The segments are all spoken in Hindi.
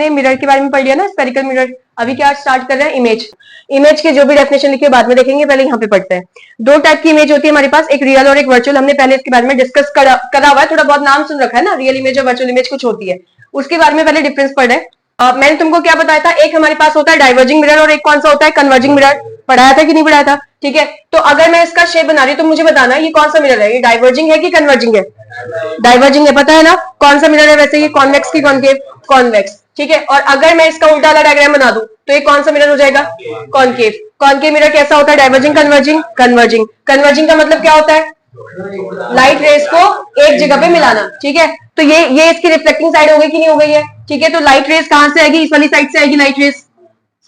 हमने मिरर के बारे में पढ़ लिया ना, स्फेरिकल मिरर। अभी क्या स्टार्ट कर रहे हैं, इमेज। इमेज के जो भी डेफिनेशन लिखी है बाद में देखेंगे, पहले यहाँ पे पढ़ते हैं। दो टाइप की इमेज होती है हमारे पास, एक रियल और एक वर्चुअल। हमने पहले इसके बारे में डिस्कस करा हुआ है, थोड़ा बहुत नाम सुन रखा है ना, रियल इमेज और वर्चुअल इमेज कुछ होती है, उसके बारे में पहले डिफरेंस पढ़ रहे हैं। मैंने तुमको क्या बताया था, एक हमारे पास होता है डाइवर्जिंग मिरर और एक कौन सा होता है, कन्वर्जिंग मिरर। पढ़ाया था कि नहीं पढ़ाया था? ठीक है, तो अगर मैं इसका शेप बना रही हूँ तो मुझे बताना है ये कौन सा मिरर है, ये डाइवर्जिंग है कि कन्वर्जिंग है? डाइवर्जिंग है, पता है ना कौन सा मिरर है वैसे, ये कॉन्वेक्स की कॉनकेव? कॉन्वेक्स। ठीक है, और अगर मैं इसका उल्टा वाला डायग्राम बना दूं तो ये कौन सा मिरर हो जाएगा, कॉनकेव। कॉनकेव मिरर कैसा होता है, डाइवर्जिंग कन्वर्जिंग? कन्वर्जिंग। कन्वर्जिंग का मतलब क्या होता है, लाइट रेस को एक जगह पे मिलाना। ठीक है, तो ये इसकी रिफ्लेक्टिंग साइड हो गई कि नहीं हो गई है? ठीक है, तो लाइट रेस कहां से आएगी, इस वाली साइड से आएगी लाइट रेस।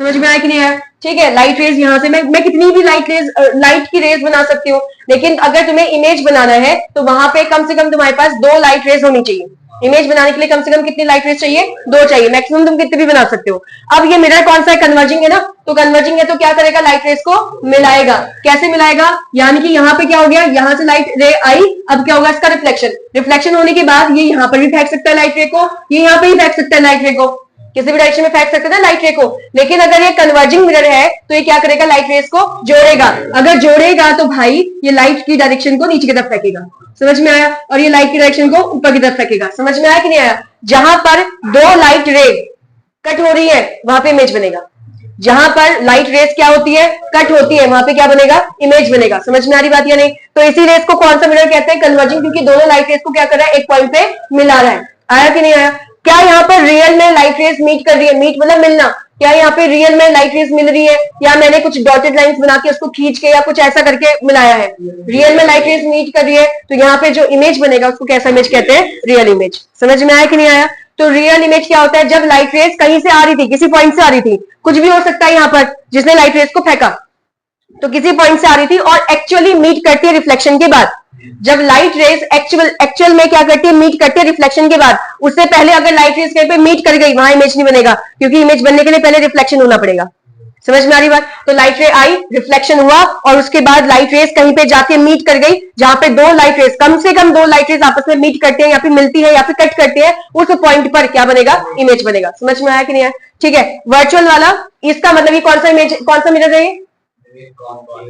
समझ में आया कि नहीं आया? ठीक है, लाइट रेज यहां से मैं कितनी भी लाइट की रेज बना सकती हूँ, लेकिन अगर तुम्हें इमेज बनाना है तो वहां पे कम से कम तुम्हारे पास 2 लाइट रेज होनी चाहिए। इमेज बनाने के लिए कम से कम कितनी लाइट रेज चाहिए, 2 चाहिए, मैक्सिमम तुम कितने भी बना सकते हो। अब ये मिरर कौन सा है, कन्वर्जिंग है ना, तो कन्वर्जिंग है तो क्या करेगा, लाइट रेज को मिलाएगा। कैसे मिलाएगा, यानी कि यहाँ पे क्या हो गया, यहाँ से लाइट रे आई, अब क्या होगा इसका रिफ्लेक्शन। रिफ्लेक्शन होने के बाद ये यहाँ पर भी फेंक सकता है लाइट रे को, ये यहाँ पे ही फेंक सकता है लाइट रे को, किसी भी डायरेक्शन में फेंक सकते हैं लाइट रे को। लेकिन अगर ये कन्वर्जिंग मिरर है तो ये क्या करेगा, लाइट रेस को जोड़ेगा। अगर जोड़ेगा तो भाई ये लाइट की डायरेक्शन को नीचे की तरफ फेंकेगा। समझ में आया? और ये लाइट की डायरेक्शन को ऊपर की तरफ फेंकेगा। समझ में आया कि नहीं आया? जहां पर 2 लाइट रे कट हो रही है वहां पे इमेज बनेगा। जहां पर लाइट रेस क्या होती है, कट होती है, वहां पे क्या बनेगा, इमेज बनेगा। समझ में आ रही बात या नहीं? तो इसी रेस को कौन सा मिरर कहते हैं, कन्वर्जिंग, क्योंकि दोनों लाइट रेस को क्या कर रहा है, एक पॉइंट पे मिला रहा है। आया कि नहीं आया? क्या यहाँ पर रियल में लाइट रेस मीट कर रही है, मीट मतलब मिलना, क्या यहाँ पे रियल में लाइट रेस मिल रही है, या मैंने कुछ डॉटेड लाइंस बना के उसको खींच के या कुछ ऐसा करके मिलाया है? रियल में लाइट रेस मीट कर रही है, तो यहाँ पे जो इमेज बनेगा उसको कैसा इमेज कहते हैं, रियल इमेज। समझ में आया कि नहीं आया? तो रियल इमेज क्या होता है, जब लाइट रेस कहीं से आ रही थी, किसी पॉइंट से आ रही थी, कुछ भी हो सकता है यहाँ पर, जिसने लाइट रेस को फेंका तो किसी पॉइंट से आ रही थी और एक्चुअली मीट करती है रिफ्लेक्शन के बाद। जब लाइट रेस एक्चुअल में क्या करती है, मीट करती है रिफ्लेक्शन के बाद। उससे पहले अगर लाइट रेस कहीं पे मीट कर गई, वहां इमेज नहीं बनेगा, क्योंकि इमेज बनने के लिए पहले रिफ्लेक्शन होना पड़ेगा। समझ में आ रही बात? तो लाइट रे आई, रिफ्लेक्शन हुआ, और उसके बाद लाइट रेस कहीं पे जाके मीट कर गई, जहां पे 2 लाइट रेस, कम से कम 2 लाइट रेस आपस में मीट करते हैं, या फिर मिलती है या फिर कट करते हैं, उस पॉइंट पर क्या बनेगा, इमेज बनेगा। समझ में आया कि नहीं आया? ठीक है, वर्चुअल वाला, इसका मतलब ये कौन सा इमेज, कौन सा मिरर है,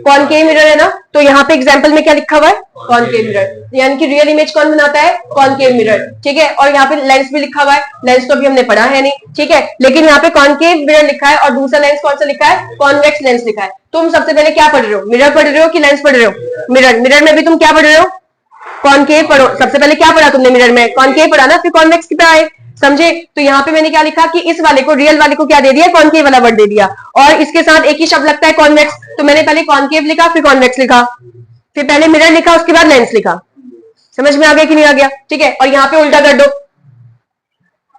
कॉनकेव मिरर है ना। तो यहाँ पे एग्जांपल में क्या लिखा हुआ है, कॉनकेव मिरर, यानी कि रियल इमेज कौन बनाता है, कॉनकेव मिरर। ठीक है, और यहाँ पे लेंस भी लिखा हुआ है, लेंस तो अभी हमने पढ़ा है नहीं, ठीक है, लेकिन यहाँ पे कॉनकेव मिरर लिखा है, और दूसरा लेंस कौन सा लिखा है, कॉन्वेक्स लेंस लिखा है। तुम सबसे पहले क्या पढ़ रहे हो, मिरर पढ़ रहे हो कि लेंस पढ़ रहे हो? मिरर। मिरर में भी तुम क्या पढ़ रहे हो, कॉनकेव पढ़ो। सबसे पहले क्या पढ़ा तुमने मिरर में, कॉनकेव पढ़ा ना, फिर कॉन्वेक्स की पे आए। समझे? तो यहाँ पे मैंने क्या लिखा कि इस वाले को, रियल वाले को क्या दे दिया, कॉनकेव वाला वर्ड दे दिया, और इसके साथ एक ही शब्द लगता है, कॉन्वेक्स। तो मैंने पहले कॉनकेव लिखा, फिर कॉन्वेक्स लिखा, फिर पहले मिरर लिखा, उसके बाद लेंस लिखा। समझ में आ गया कि नहीं आ गया? ठीक है, और यहाँ पे उल्टा कर दो,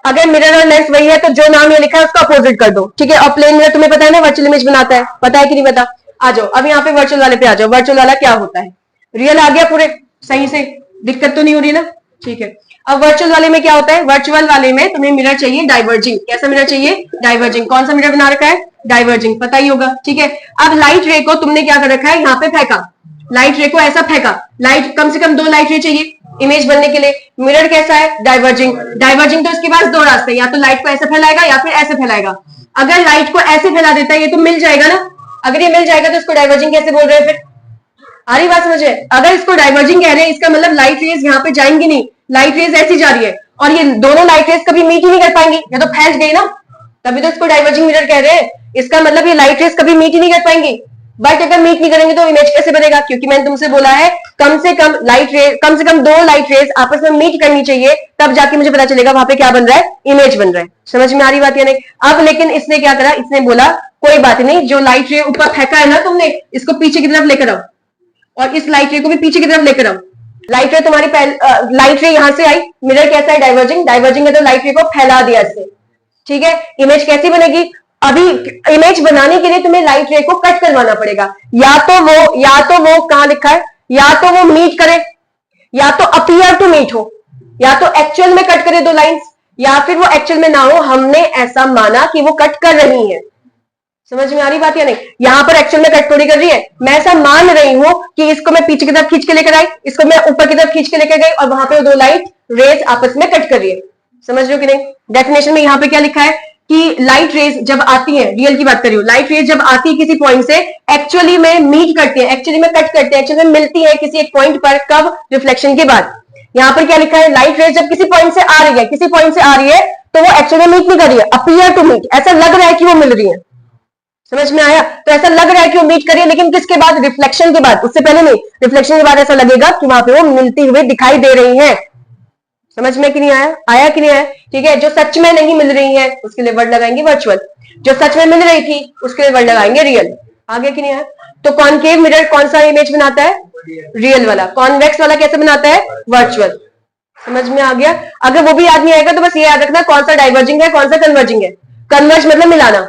अगर मिरर और लेंस वही है तो जो नाम ये लिखा है उसका अपोजिट कर दो। ठीक है, और प्लेन मिरर तुम्हें पता है ना वर्चुअल इमेज बनाता है, पता है कि नहीं पता? आ जाओ अब यहाँ पे वर्चुअल वाले पे आ जाओ। वर्चुअल वाला क्या होता है, रियल आ गया पूरे सही से, दिक्कत तो नहीं हो रही ना? ठीक है, अब वर्चुअल वाले में क्या होता है, वर्चुअल वाले में तुम्हें मिरर चाहिए डाइवर्जिंग। कैसा मिरर चाहिए, डाइवर्जिंग। कौन सा मिरर बना रखा है, डाइवर्जिंग, पता ही होगा। ठीक है, अब लाइट रे को तुमने क्या कर रखा है, यहाँ पे फेंका, लाइट रे को ऐसा फेंका, लाइट कम से कम 2 लाइट रे चाहिए इमेज बनने के लिए। मिरर कैसा है, डाइवर्जिंग। डाइवर्जिंग तो इसके पास 2 रास्ते, या तो लाइट को ऐसे फैलाएगा या फिर ऐसे फैलाएगा। अगर लाइट को ऐसे फैला देता है ये तो मिल जाएगा ना, अगर ये मिल जाएगा तो इसको डाइवर्जिंग कैसे बोल रहे हैं फिर? आ रही बात समझे? अगर इसको डाइवर्जिंग कह रहे हैं इसका मतलब लाइट रेज यहाँ पे जाएंगी नहीं, लाइट रेज ऐसी जा रही है, और ये दोनों लाइट रेज कभी मीट ही नहीं कर पाएंगी, या तो फैल गई ना, तभी तो इसको डाइवर्जिंग मिरर कह रहे हैं। इसका मतलब ये लाइट रेज कभी मीट ही नहीं कर पाएंगी। बट अगर मीट नहीं करेंगे तो इमेज कैसे बनेगा, क्योंकि मैंने तुमसे बोला है कम से कम 2 लाइट रेज आपस में मीट करनी चाहिए, तब जाके मुझे पता चलेगा वहां पे क्या बन रहा है, इमेज बन रहा है। समझ में आ रही बात या नहीं? अब लेकिन इसने क्या करा, इसने बोला कोई बात नहीं, जो लाइट रे ऊपर फेंका है ना तुमने, इसको पीछे की तरफ लेकर आओ, और इस लाइट रे को भी पीछे की तरफ लेकर आओ। लाइट रे तुम्हारी लाइट रे यहां से आई, मिरर कैसा है, डाइवर्जिंग। डाइवर्जिंग है तो लाइट रे को फैला दिया इससे। ठीक है, इमेज कैसी बनेगी, अभी इमेज बनाने के लिए तुम्हें लाइट रे को कट करवाना पड़ेगा, या तो वो कहां लिखा है, या तो वो मीट करे, या तो अपीयर टू मीट हो, या तो एक्चुअल में कट करे 2 लाइंस, या फिर वो एक्चुअल में ना हो, हमने ऐसा माना कि वो कट कर रही है। समझ में आ रही बात या नहीं? यहां पर एक्चुअल में कट थोड़ी कर रही है, मैं ऐसा मान रही हूं कि इसको मैं पीछे की तरफ खींच के लेकर आई, इसको मैं ऊपर की तरफ खींच के लेकर गई, और वहां पे 2 लाइट रेज आपस में कट कर रही है। समझ रहे हो कि नहीं? डेफिनेशन में यहां पे क्या लिखा है, कि लाइट रेज जब आती है, रियल की बात कर रही हूँ, लाइट रेज जब आती है किसी पॉइंट से, एक्चुअली में मीट करती है, एक्चुअली में कट करते हैं, एक्चुअली में मिलती है किसी एक पॉइंट पर, कब? रिफ्लेक्शन के बाद। यहाँ पर क्या लिखा है, लाइट रेज जब किसी पॉइंट से आ रही है, किसी पॉइंट से आ रही है, तो वो एक्चुअली में मीट नहीं कर रही है, अपीयर टू मीट, ऐसा लग रहा है कि वो मिल रही है। समझ में आया? तो ऐसा लग रहा है कि वो मीट करिए, लेकिन किसके बाद? रिफ्लेक्शन के बाद, उससे पहले नहीं। रिफ्लेक्शन के बाद ऐसा लगेगा कि वहां पे वो मिलती हुई दिखाई दे रही है। समझ में कि नहीं आया? आया कि नहीं आया? ठीक है। जो सच में नहीं मिल रही है उसके लिए वर्ड लगाएंगे वर्चुअल, जो सच में मिल रही थी उसके लिए वर्ड लगाएंगे रियल। आगे कि नहीं आया? तो कॉनकेव मिरर कौन सा इमेज बनाता है? रियल वाला। कॉन्वेक्स वाला कैसे बनाता है? वर्चुअल। समझ में आ गया? अगर वो भी याद नहीं आएगा तो बस ये याद रखना कौन सा डाइवर्जिंग है, कौन सा कन्वर्जिंग है। कन्वर्ज मतलब मिलाना,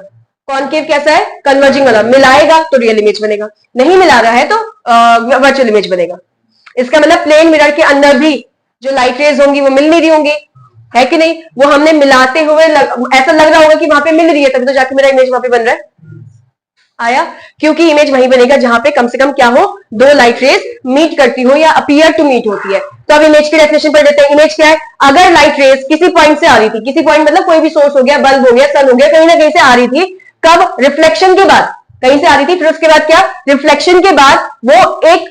कॉनकेव कैसा है? कन्वर्जिंग वाला। मिलाएगा तो रियल इमेज बनेगा, नहीं मिला रहा है तो वर्चुअल इमेज बनेगा। इसका मतलब प्लेन मिरर के अंदर भी जो लाइट रेज होंगी वो मिल नहीं रही होंगी, है कि नहीं? वो हमने मिलाते हुए ऐसा लग रहा होगा कि वहां पे मिल रही है, तभी तो जाके मेरा इमेज वहां पे बन रहा है। आया? क्योंकि इमेज वहीं बनेगा जहां पे कम से कम क्या हो, दो लाइट रेज मीट करती हो या अपीयर टू मीट होती है। तो अब इमेज की डेफिनेशन पढ़ लेते हैं। इमेज क्या है? अगर लाइट रेज किसी पॉइंट से आ रही थी, किसी पॉइंट मतलब कोई भी सोर्स हो गया, बल्ब हो गया, सन हो गया, कहीं ना कहीं से आ रही थी, कब? रिफ्लेक्शन के बाद कहीं से आ रही थी, फिर उसके बाद क्या? रिफ्लेक्शन के बाद वो एक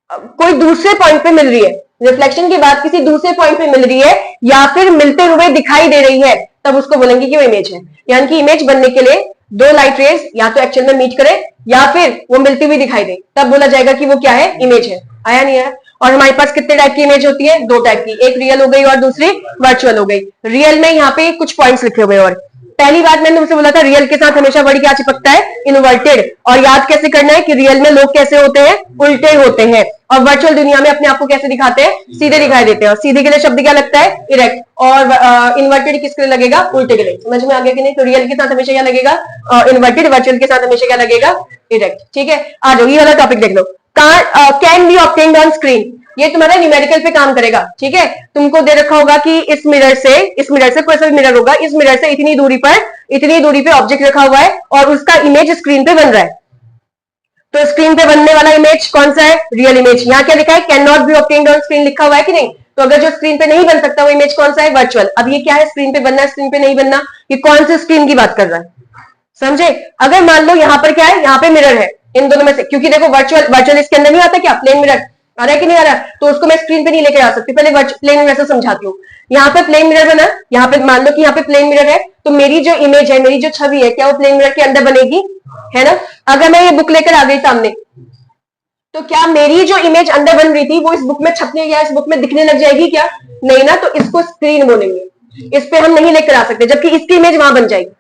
कोई दूसरे पॉइंट पे मिल रही है, रिफ्लेक्शन के बाद किसी दूसरे पॉइंट पे मिल रही है या फिर मिलते हुए दिखाई दे रही है, तब उसको बोलेंगे कि वो इमेज है। यानी कि इमेज बनने के लिए दो लाइट रेज या तो एक्चुअल में मीट करे या फिर वो मिलती हुई दिखाई दे, तब बोला जाएगा कि वो क्या है? इमेज है। आया नहीं आया? और हमारे पास कितने टाइप की इमेज होती है? दो टाइप की, एक रियल हो गई और दूसरी वर्चुअल हो गई। रियल में यहाँ पे कुछ पॉइंट्स लिखे हुए, और पहली बात मैंने तुमसे बोला था रियल के साथ हमेशा वर्ड क्या चिपकता है? इन्वर्टेड। और याद कैसे करना है कि रियल में लोग कैसे होते हैं? उल्टे होते हैं। और वर्चुअल दुनिया में अपने आप को कैसे दिखाते हैं? सीधे दिखाई देते हैं। और सीधे के लिए शब्द क्या लगता है? इरेक्ट। और इन्वर्टेड किसके लिए लगेगा? उल्टे के लिए। समझ में आ गया कि नहीं? तो रियल के साथ हमेशा क्या लगेगा? इन्वर्टेड। वर्चुअल के साथ हमेशा क्या लगेगा? इरेक्ट। ठीक है, आ जाओ ये वाला टॉपिक देख लो। Can be obtained on screen, ये तुम्हारा न्यूमेरिकल पे काम करेगा। ठीक है, तुमको दे रखा होगा कि इस मिरर से कोई सा भी मिरर होगा, इस मिरर से इतनी दूरी पे ऑब्जेक्ट रखा हुआ है और उसका इमेज स्क्रीन पे बन रहा है। तो स्क्रीन पे बनने वाला इमेज कौन सा है? Real image. यहाँ क्या लिखा है? Can not be obtained on screen लिखा हुआ है कि नहीं? तो अगर जो स्क्रीन पे नहीं बन सकता वो इमेज कौन सा है? वर्चुअल। अब ये क्या है? स्क्रीन पे बनना, स्क्रीन पे नहीं बनना, ये कौन से स्क्रीन की बात कर रहा है? समझे? अगर मान लो यहाँ पर क्या है, यहाँ पे मिरर है, इन दोनों में से, क्योंकि देखो वर्चुअल इसके अंदर नहीं आता क्या? प्लेन मिरर आ रहा है कि नहीं आ रहा है? तो उसको मैं स्क्रीन पे नहीं लेकर आ सकती, पहले प्लेन मिरर से समझाती हूँ। यहाँ पे प्लेन मिरर बना, यहाँ पे मान लो कि यहाँ पे प्लेन मिरर है, तो मेरी जो इमेज है, मेरी जो छवि है, क्या वो प्लेन मिरर के अंदर बनेगी? है ना? अगर मैं ये बुक लेकर आ गई सामने, तो क्या मेरी जो इमेज अंदर बन रही थी वो इस बुक में छपने या इस बुक में दिखने लग जाएगी क्या? नहीं ना, तो इसको स्क्रीन बोलेंगे, इस पे हम नहीं लेकर आ सकते, जबकि इसकी इमेज वहां बन जाएगी।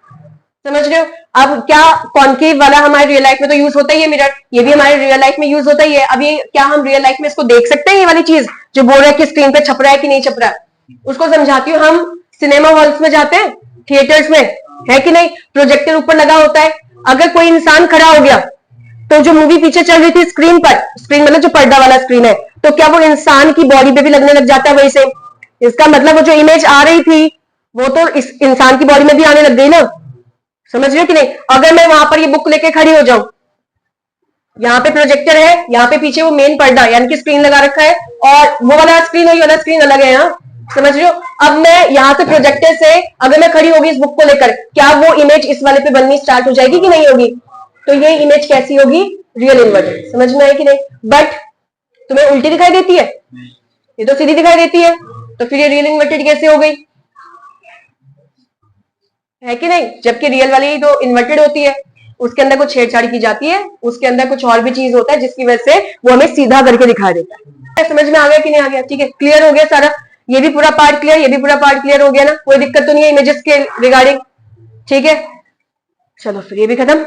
समझ रहे हो? अब क्या कॉन्केव वाला हमारे रियल लाइफ में तो यूज होता ही है मिरर, ये भी हमारे रियल लाइफ में यूज होता ही है। अब ये क्या हम रियल लाइफ में इसको देख सकते हैं? ये वाली चीज जो बोल रहा है कि स्क्रीन पे छप रहा है कि नहीं छप रहा है, उसको समझाती हूँ। हम सिनेमा हॉल्स में जाते हैं, थिएटर्स में, है कि नहीं? प्रोजेक्टर ऊपर लगा होता है, अगर कोई इंसान खड़ा हो गया तो जो मूवी पीछे चल रही थी स्क्रीन पर, स्क्रीन मतलब जो पर्दा वाला स्क्रीन है, तो क्या वो इंसान की बॉडी पे भी लगने लग जाता है वही से? इसका मतलब वो जो इमेज आ रही थी वो तो इस इंसान की बॉडी में भी आने लग गई ना। समझ रहे हो कि नहीं? अगर मैं वहां पर ये बुक लेके खड़ी हो जाऊं, यहाँ पे प्रोजेक्टर है, यहाँ पे पीछे वो मेन पर्दा यानी कि स्क्रीन लगा रखा है, और वो वाला स्क्रीन और ये वाला स्क्रीन अलग है। यहाँ समझ रहे हो? अब मैं यहाँ से प्रोजेक्टर से अगर मैं खड़ी होगी इस बुक को लेकर, क्या वो इमेज इस वाले पे बननी स्टार्ट हो जाएगी कि नहीं होगी? तो ये इमेज कैसी होगी? Real inverted. समझ में आए कि नहीं? बट तुम्हें उल्टी दिखाई देती है, ये तो सीधी दिखाई देती है, तो फिर ये रियल इन्वर्टेड कैसे हो गई? है कि नहीं? जबकि रियल वाली तो इन्वर्टेड होती है, उसके अंदर कुछ छेड़छाड़ की जाती है, उसके अंदर कुछ और भी चीज होता है जिसकी वजह से वो हमें सीधा करके दिखा देता है। समझ में आ गया कि नहीं आ गया? ठीक है, क्लियर हो गया सारा? ये भी पूरा पार्ट क्लियर, ये भी पूरा पार्ट क्लियर हो गया ना? कोई दिक्कत तो नहीं है इमेजेस के रिगार्डिंग? ठीक है, चलो फिर ये भी खत्म।